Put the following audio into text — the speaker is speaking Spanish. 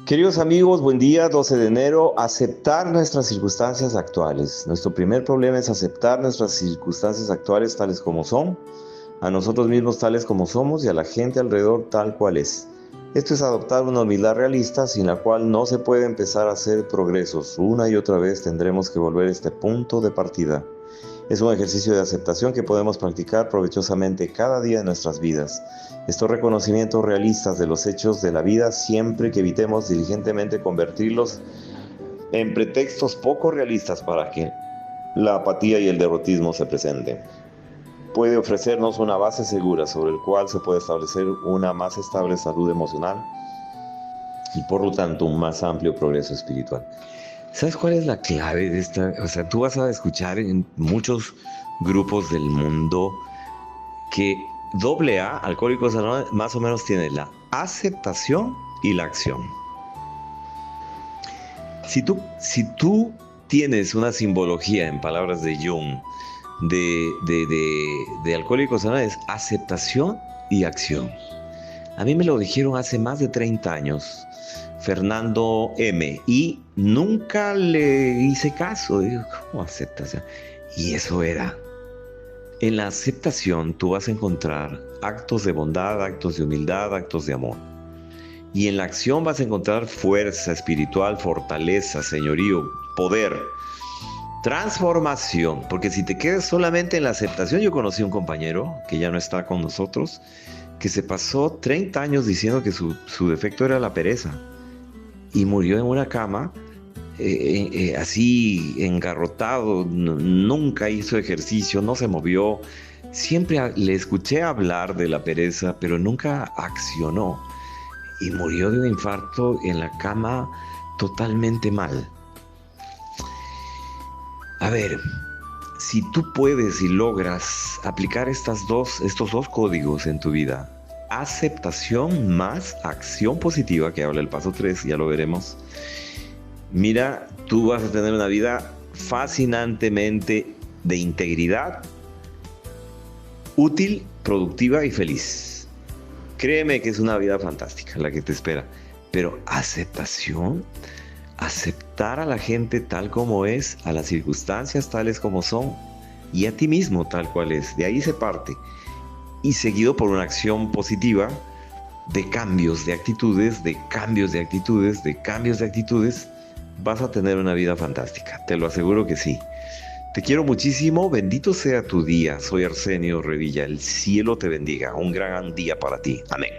Queridos amigos, buen día, 12 de enero. Aceptar nuestras circunstancias actuales. Nuestro primer problema es aceptar nuestras circunstancias actuales tales como son, a nosotros mismos tales como somos y a la gente alrededor tal cual es. Esto es adoptar una humildad realista sin la cual no se puede empezar a hacer progresos. Una y otra vez tendremos que volver a este punto de partida. Es un ejercicio de aceptación que podemos practicar provechosamente cada día de nuestras vidas. Estos reconocimientos realistas de los hechos de la vida, siempre que evitemos diligentemente convertirlos en pretextos poco realistas para que la apatía y el derrotismo se presenten, puede ofrecernos una base segura sobre el cual se puede establecer una más estable salud emocional y por lo tanto un más amplio progreso espiritual. ¿Sabes cuál es la clave de esta? O sea, tú vas a escuchar en muchos grupos del mundo que AA, Alcohólicos Anónimos, más o menos tiene la aceptación y la acción. Si tú tienes una simbología, en palabras de Jung, de Alcohólicos Anónimos, es aceptación y acción. A mí me lo dijeron hace más de 30 años, Fernando M., y nunca le hice caso. Digo, ¿cómo aceptación? Y eso era. En la aceptación tú vas a encontrar actos de bondad, actos de humildad, actos de amor. Y en la acción vas a encontrar fuerza espiritual, fortaleza, señorío, poder, transformación. Porque si te quedas solamente en la aceptación, yo conocí a un compañero que ya no está con nosotros, que se pasó 30 años diciendo que su defecto era la pereza. Y murió en una cama, así engarrotado, nunca hizo ejercicio, no se movió. Siempre le escuché hablar de la pereza, pero nunca accionó. Y murió de un infarto en la cama totalmente mal. A ver, si tú puedes y logras aplicar estos dos códigos en tu vida, aceptación más acción positiva, que habla el paso 3, ya lo veremos. Mira, tú vas a tener una vida fascinantemente de integridad, útil, productiva y feliz. Créeme que es una vida fantástica la que te espera. Pero aceptación, aceptar a la gente tal como es, a las circunstancias tales como son y a ti mismo tal cual es. De ahí se parte. Y seguido por una acción positiva de cambios de actitudes, vas a tener una vida fantástica. Te lo aseguro que sí. Te quiero muchísimo. Bendito sea tu día. Soy Arsenio Revilla. El cielo te bendiga. Un gran día para ti. Amén.